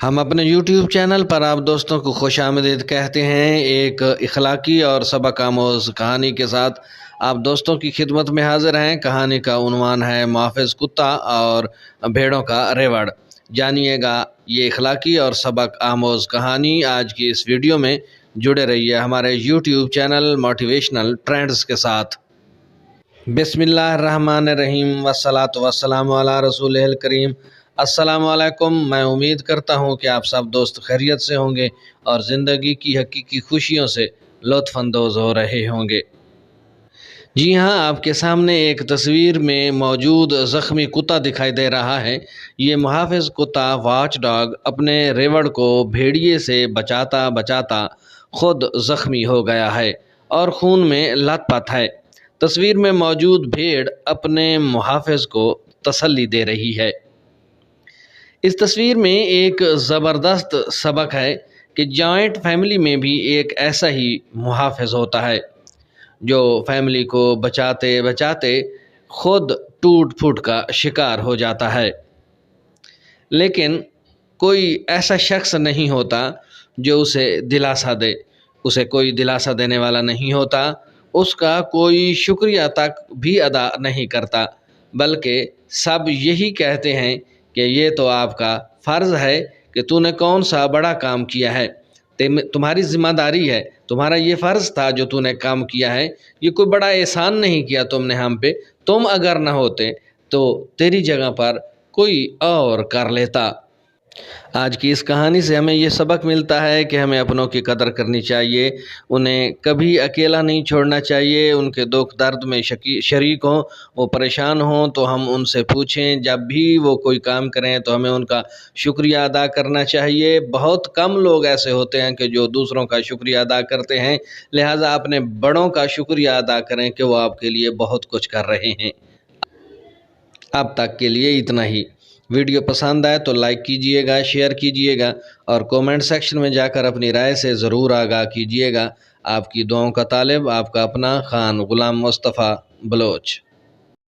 हम अपने YouTube channel पर आप दोस्तों को खुशामदीद कहते हैं। एक इखलाकी और सबक आमोज़ कहानी के साथ आप दोस्तों की खिदमत में हाजिर हैं। कहानी का उन्वान है मुहाफ़िज़ कुत्ता और भेड़ों का रेवड़। जानिएगा ये इखलाकी और सबक आमोज़ कहानी आज की इस वीडियो में। जुड़े रहिए हमारे YouTube चैनल मोटिवेशनल ट्रेंड्स के साथ। बिस्मिल्लाहिर्रहमानिर्रहीम वस्सलातु वस्सलामु अला रसूलिल करीम। अस्सलामु अलैकुम। मैं उम्मीद करता हूँ कि आप सब दोस्त खैरियत से होंगे और ज़िंदगी की हकीकी खुशियों से लुत्फ़अंदोज़ हो रहे होंगे। जी हाँ, आपके सामने एक तस्वीर में मौजूद ज़ख्मी कुत्ता दिखाई दे रहा है। ये मुहाफ़िज़ कुत्ता वॉच डॉग अपने रेवड़ को भेड़िए से बचाता बचाता खुद ज़ख्मी हो गया है और खून में लथपथ है। तस्वीर में मौजूद भेड़ अपने मुहाफ़िज़ को तसल्ली दे रही है। इस तस्वीर में एक ज़बरदस्त सबक है कि जॉइंट फैमिली में भी एक ऐसा ही मुहाफ़िज़ होता है जो फैमिली को बचाते बचाते खुद टूट फूट का शिकार हो जाता है। लेकिन कोई ऐसा शख्स नहीं होता जो उसे दिलासा दे। उसे कोई दिलासा देने वाला नहीं होता। उसका कोई शुक्रिया तक भी अदा नहीं करता, बल्कि सब यही कहते हैं कि ये तो आपका फ़र्ज़ है कि तूने कौन सा बड़ा काम किया है, तुम्हारी ज़िम्मेदारी है, तुम्हारा ये फ़र्ज़ था जो तूने काम किया है। ये कोई बड़ा एहसान नहीं किया तुमने हम पे। तुम अगर न होते तो तेरी जगह पर कोई और कर लेता। आज की इस कहानी से हमें ये सबक मिलता है कि हमें अपनों की कदर करनी चाहिए, उन्हें कभी अकेला नहीं छोड़ना चाहिए। उनके दुख दर्द में शरीक हों, वो परेशान हों तो हम उनसे पूछें। जब भी वो कोई काम करें तो हमें उनका शुक्रिया अदा करना चाहिए। बहुत कम लोग ऐसे होते हैं कि जो दूसरों का शुक्रिया अदा करते हैं। लिहाजा अपने बड़ों का शुक्रिया अदा करें कि वो आपके लिए बहुत कुछ कर रहे हैं। अब तक के लिए इतना ही। वीडियो पसंद आए तो लाइक कीजिएगा, शेयर कीजिएगा और कमेंट सेक्शन में जाकर अपनी राय से ज़रूर आगाह कीजिएगा। आपकी दुआओं का तालिब आपका अपना खान गुलाम मुस्तफ़ा बलोच।